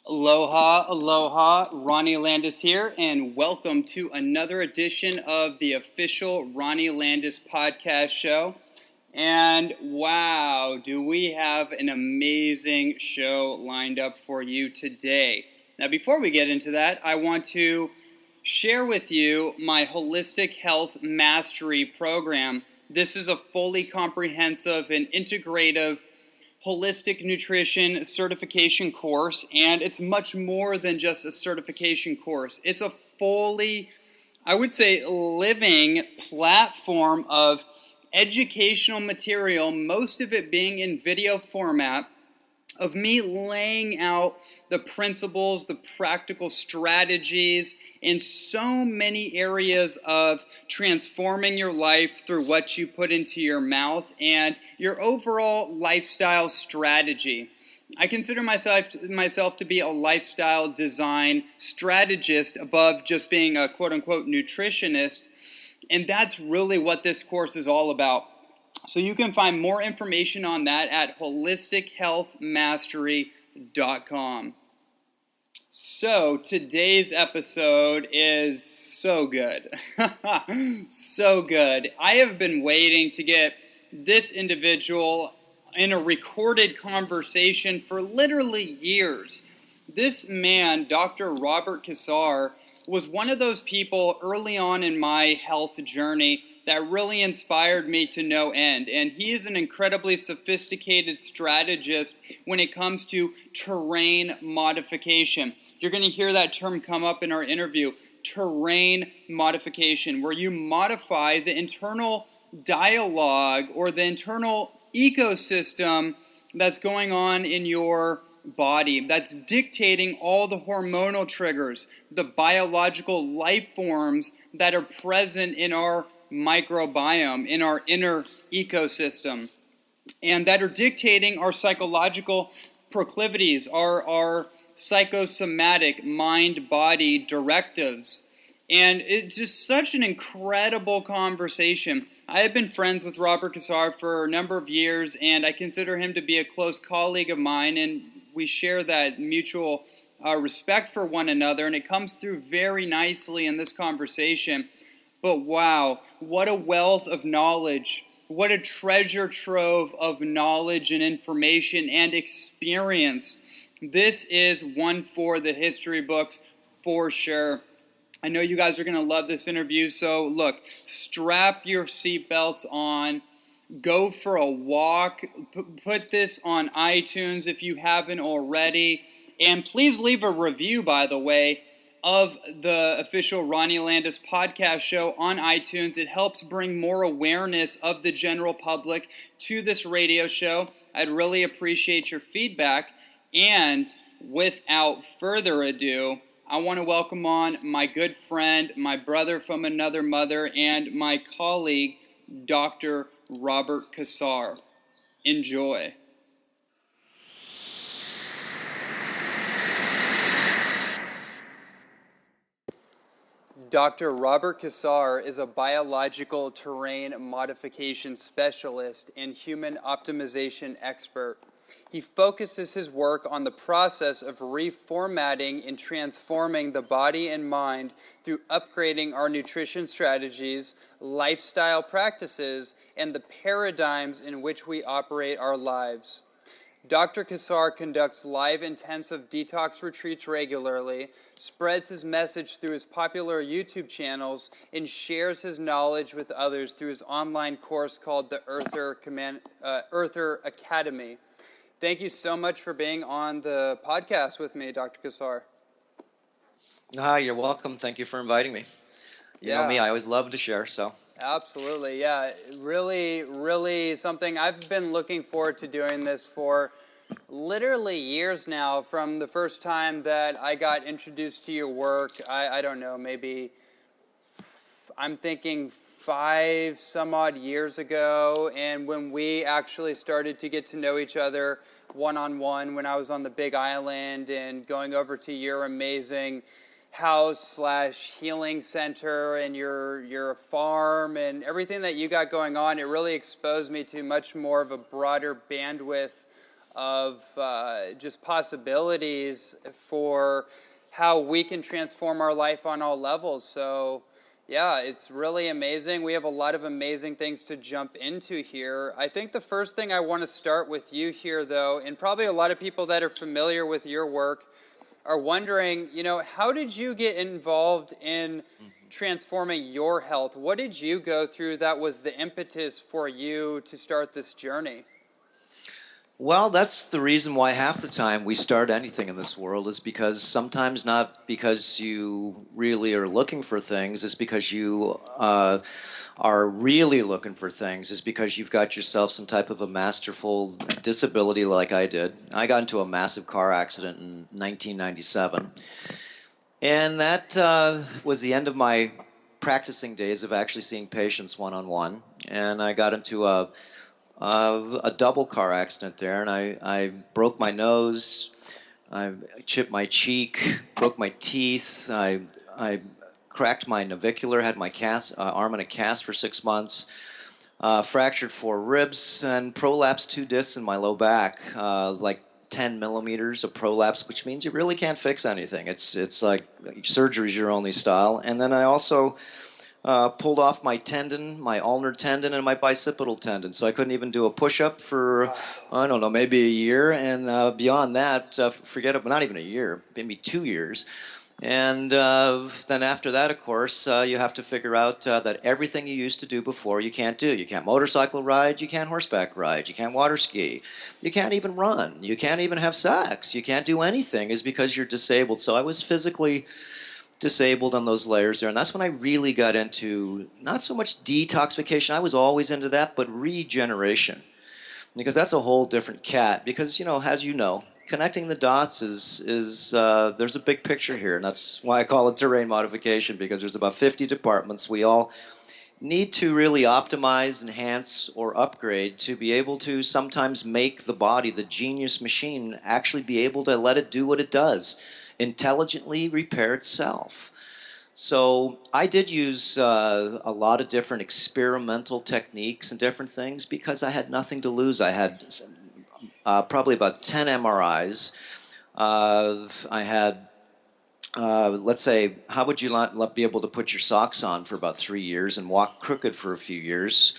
Aloha, aloha, Ronnie Landis here, and welcome to another edition of the official Ronnie Landis podcast show. And wow, do we have an amazing show lined up for you today. Now, before we get into that, I want to share with you my Holistic Health Mastery program. This is a fully comprehensive and integrative holistic nutrition certification course, and it's much more than just a certification course. It's a fully, I would say, living platform of educational material, most of it being in video format, of me laying out the principles, the practical strategies in so many areas of transforming your life through what you put into your mouth and your overall lifestyle strategy. I consider myself to be a lifestyle design strategist above just being a quote-unquote nutritionist, and that's really what this course is all about. So you can find more information on that at holistichealthmastery.com. So today's episode is so good. So good. I have been waiting to get this individual in a recorded conversation for literally years. This man, Dr. Robert Cassar, was one of those people early on in my health journey that really inspired me to no end. And he is an incredibly sophisticated strategist when it comes to terrain modification. You're going to hear that term come up in our interview, terrain modification, where you modify the internal dialogue or the internal ecosystem that's going on in your body, that's dictating all the hormonal triggers, the biological life forms that are present in our microbiome, in our inner ecosystem, and that are dictating our psychological proclivities, our psychosomatic mind-body directives. And it's just such an incredible conversation. I have been friends with Robert Cassar for a number of years, and I consider him to be a close colleague of mine, and we share that mutual respect for one another, and it comes through very nicely in this conversation. But wow, what a wealth of knowledge. What a treasure trove of knowledge and information and experience. This is one for the history books for sure. I know you guys are going to love this interview, so look, strap your seatbelts on. Go for a walk. Put this on iTunes if you haven't already. And please leave a review, by the way, of the official Ronnie Landis podcast show on iTunes. It helps bring more awareness of the general public to this radio show. I'd really appreciate your feedback. And without further ado, I want to welcome on my good friend, my brother from another mother, and my colleague, Dr. Robert Cassar. Enjoy. Dr. Robert Cassar is a biological terrain modification specialist and human optimization expert. He focuses his work on the process of reformatting and transforming the body and mind through upgrading our nutrition strategies, lifestyle practices, and the paradigms in which we operate our lives. Dr. Cassar conducts live intensive detox retreats regularly, spreads his message through his popular YouTube channels, and shares his knowledge with others through his online course called the Earther Academy. Thank you so much for being on the podcast with me, Dr. Cassar. Hi, you're welcome. Thank you for inviting me. You know me, I always love to share, so. Absolutely, yeah. Really, really something. I've been looking forward to doing this for literally years now, from the first time that I got introduced to your work. I don't know, maybe I'm thinking 5 some odd years ago, and when we actually started to get to know each other one-on-one when I was on the Big Island and going over to your amazing house/healing center and your farm and everything that you got going on, it really exposed me to much more of a broader bandwidth of just possibilities for how we can transform our life on all levels. So, yeah, it's really amazing. We have a lot of amazing things to jump into here. I think the first thing I want to start with you here, though, and probably a lot of people that are familiar with your work are wondering, how did you get involved in transforming your health? What did you go through that was the impetus for you to start this journey? Well, that's the reason why half the time we start anything in this world is because sometimes not because you really are looking for things, it's because you are really looking for things, is because you've got yourself some type of a masterful disability like I did. I got into a massive car accident in 1997. And that was the end of my practicing days of actually seeing patients one-on-one. And I got into a double car accident there, and I broke my nose, I chipped my cheek, broke my teeth, I cracked my navicular, had my arm in a cast for 6 months, fractured 4 ribs, and prolapsed 2 discs in my low back, like 10 millimeters of prolapse, which means you really can't fix anything. It's like surgery is your only style. And then I also pulled off my tendon, my ulnar tendon, and my bicipital tendon. So I couldn't even do a push-up for, I don't know, maybe a year. And beyond that, forget it, but not even a year, maybe 2 years. And then after that, of course, you have to figure out that everything you used to do before you can't do. You can't motorcycle ride, you can't horseback ride, you can't water ski, you can't even run, you can't even have sex, you can't do anything is because you're disabled. So I was physically disabled on those layers there, and that's when I really got into not so much detoxification, I was always into that, but regeneration, because that's a whole different cat. Because, as you know, connecting the dots is there's a big picture here, and that's why I call it terrain modification, because there's about 50 departments we all need to really optimize, enhance, or upgrade to be able to sometimes make the body, the genius machine, actually be able to let it do what it does, intelligently repair itself. So I did use a lot of different experimental techniques and different things because I had nothing to lose. I had probably about 10 MRIs. I had, let's say, how would you not be able to put your socks on for about 3 years and walk crooked for a few years?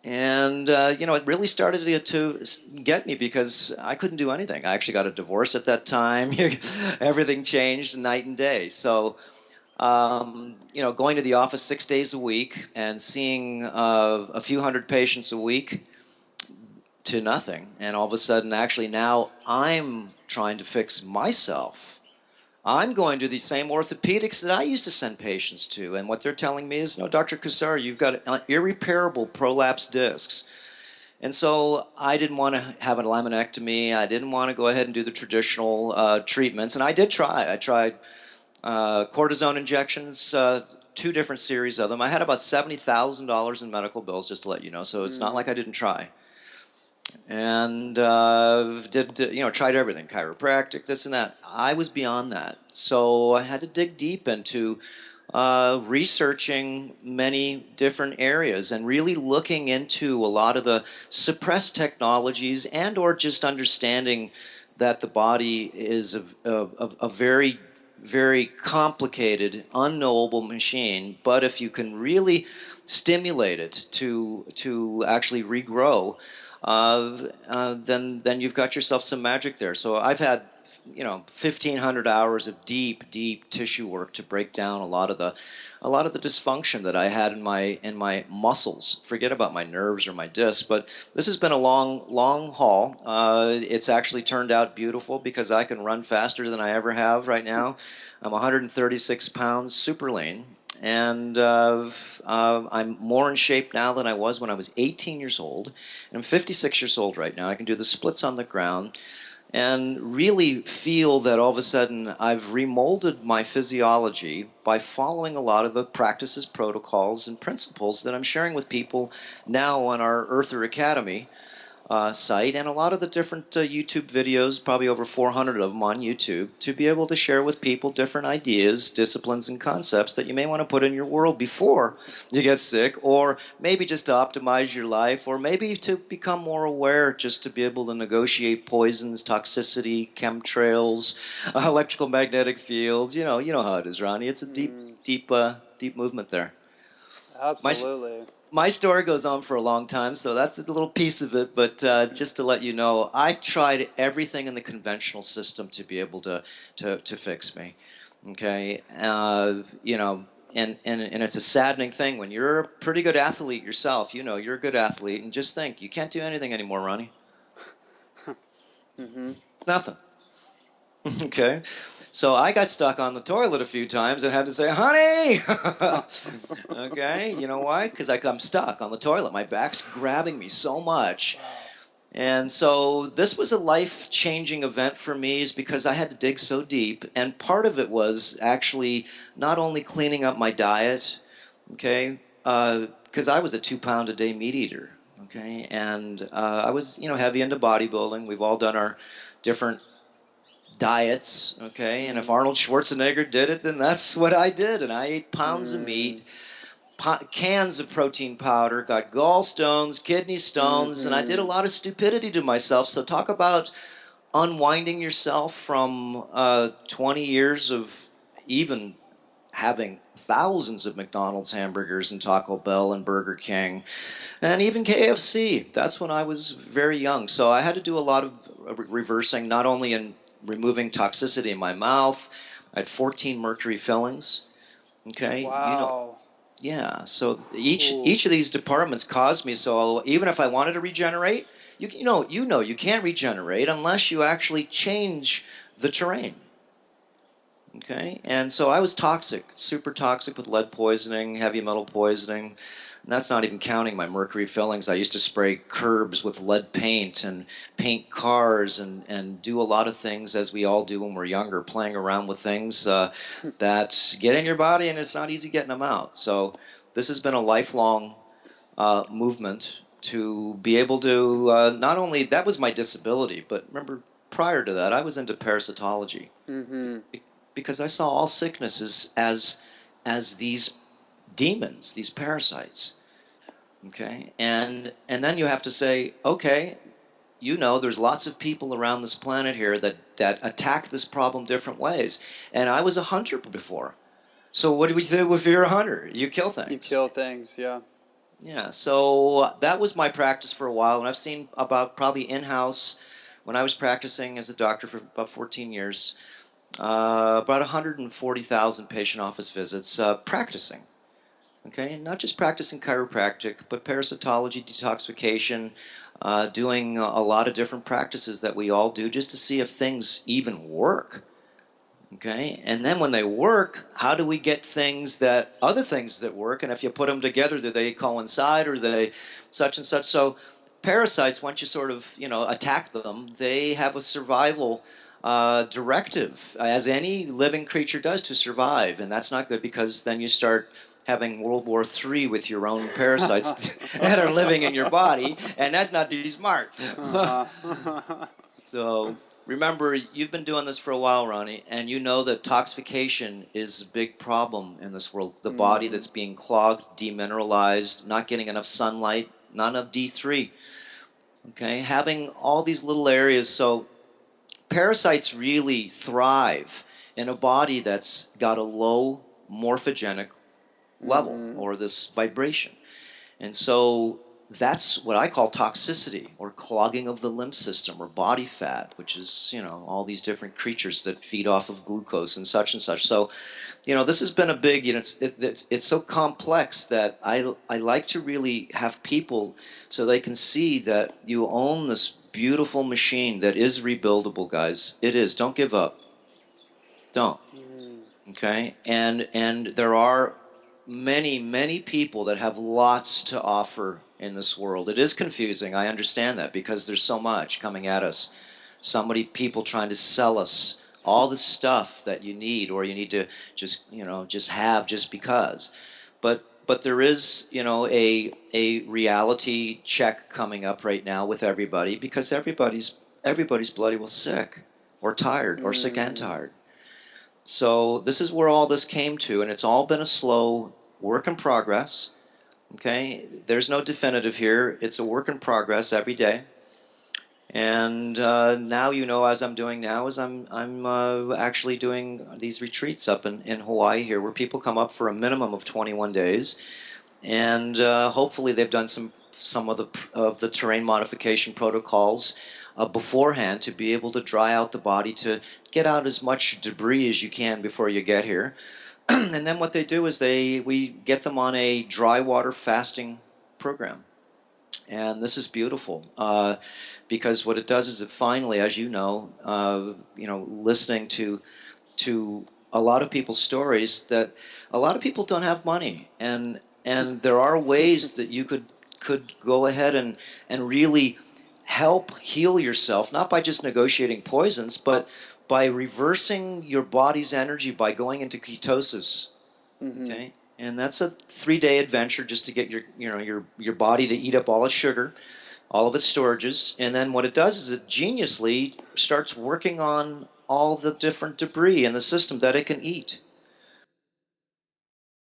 And, it really started to get me because I couldn't do anything. I actually got a divorce at that time. Everything changed night and day. So, going to the office 6 days a week and seeing a few hundred patients a week to nothing. And all of a sudden, actually, now I'm trying to fix myself. I'm going to the same orthopedics that I used to send patients to, and what they're telling me is, no, Dr. Cassar, you've got irreparable prolapsed discs. And so I didn't want to have a laminectomy. I didn't want to go ahead and do the traditional treatments, and I did try. I tried cortisone injections, 2 different series of them. I had about $70,000 in medical bills, just to let you know, so it's not like I didn't try. And tried everything, chiropractic, this and that. I was beyond that. So I had to dig deep into researching many different areas and really looking into a lot of the suppressed technologies and or just understanding that the body is a very, very complicated, unknowable machine. But if you can really stimulate it to actually regrow, then you've got yourself some magic there. So I've had 1,500 hours of deep tissue work to break down a lot of the dysfunction that I had in my muscles. Forget about my nerves or my discs, but this has been a long haul. It's actually turned out beautiful because I can run faster than I ever have right now. I'm 136 pounds, super lean. And I'm more in shape now than I was when I was 18 years old. And I'm 56 years old right now. I can do the splits on the ground and really feel that all of a sudden I've remolded my physiology by following a lot of the practices, protocols, and principles that I'm sharing with people now on our Earther Academy. site and a lot of the different YouTube videos, probably over 400 of them on YouTube, to be able to share with people different ideas, disciplines, and concepts that you may want to put in your world before you get sick, or maybe just to optimize your life, or maybe to become more aware, just to be able to negotiate poisons, toxicity, chemtrails, electrical magnetic fields. You know how it is, Ronnie. It's a deep movement there. My Absolutely. my story goes on for a long time, so that's a little piece of it. But just to let you know, I tried everything in the conventional system to be able to fix me. Okay, and it's a saddening thing when you're a pretty good athlete yourself. You're a good athlete, and just think, you can't do anything anymore, Ronnie. Nothing. Okay. So I got stuck on the toilet a few times and had to say, honey! Okay, you know why? Because I'm stuck on the toilet. My back's grabbing me so much. And so this was a life-changing event for me, is because I had to dig so deep. And part of it was actually not only cleaning up my diet, okay, because I was a 2-pound-a-day meat eater, okay? And I was, heavy into bodybuilding. We've all done our different diets, okay? And if Arnold Schwarzenegger did it, then that's what I did. And I ate pounds of meat, cans of protein powder, got gallstones, kidney stones, and I did a lot of stupidity to myself. So talk about unwinding yourself from 20 years of even having thousands of McDonald's hamburgers and Taco Bell and Burger King and even KFC. That's when I was very young. So I had to do a lot of reversing, not only in removing toxicity in my mouth. I had 14 mercury fillings. Okay. Wow. Yeah. So each of these departments caused me. So even if I wanted to regenerate, you can't regenerate unless you actually change the terrain. Okay. And so I was toxic, super toxic, with lead poisoning, heavy metal poisoning. And that's not even counting my mercury fillings. I used to spray curbs with lead paint and paint cars and do a lot of things, as we all do when we're younger, playing around with things that get in your body, and it's not easy getting them out. So this has been a lifelong movement to be able to not only, that was my disability, but remember, prior to that, I was into parasitology. Because I saw all sicknesses as these demons, these parasites. Okay, and then you have to say, okay, there's lots of people around this planet here that attack this problem different ways. And I was a hunter before. So what do we do if you're a hunter? You kill things. You kill things, yeah. Yeah, so that was my practice for a while, and I've seen about, probably in-house, when I was practicing as a doctor for about 14 years, about 140,000 patient office visits practicing. Okay, and not just practicing chiropractic, but parasitology, detoxification, doing a lot of different practices that we all do just to see if things even work. Okay, and then when they work, how do we get other things that work, and if you put them together, do they coincide, or do they such and such? So parasites, once you sort of, attack them, they have a survival directive, as any living creature does, to survive. And that's not good, because then you start having World War III with your own parasites that are living in your body, and that's not too smart. So remember, you've been doing this for a while, Ronnie, and you know that toxification is a big problem in this world. The body that's being clogged, demineralized, not getting enough sunlight, not enough D3. Okay, having all these little areas. So parasites really thrive in a body that's got a low morphogenic level, or this vibration. And so that's what I call toxicity, or clogging of the lymph system, or body fat, which is, all these different creatures that feed off of glucose and such and such. So, this has been a big, it's so complex that I like to really have people, so they can see that you own this beautiful machine that is rebuildable, guys. It is. Don't give up. Don't. Okay? And there are many people that have lots to offer in this world. It is confusing. I understand that, because there's so much coming at us. So many people trying to sell us all the stuff that you need, or you need to just have just because. But but there is, a reality check coming up right now with everybody, because everybody's bloody well sick or tired or sick and tired. So this is where all this came to, and it's all been a slow work in progress. Okay, there's no definitive here. It's a work in progress every day. And now, as I'm doing now, is I'm actually doing these retreats up in Hawaii here, where people come up for a minimum of 21 days, and hopefully they've done some of the terrain modification protocols beforehand, to be able to dry out the body, to get out as much debris as you can before you get here. And then what they do is we get them on a dry water fasting program. And this is beautiful, because what it does is it finally, as listening to a lot of people's stories, that a lot of people don't have money, and there are ways that you could go ahead and really help heal yourself, not by just negotiating poisons, but by reversing your body's energy by going into ketosis. Okay, and that's a 3-day adventure, just to get your body to eat up all its sugar, all of its storages, and then what it does is it geniusly starts working on all the different debris in the system that it can eat.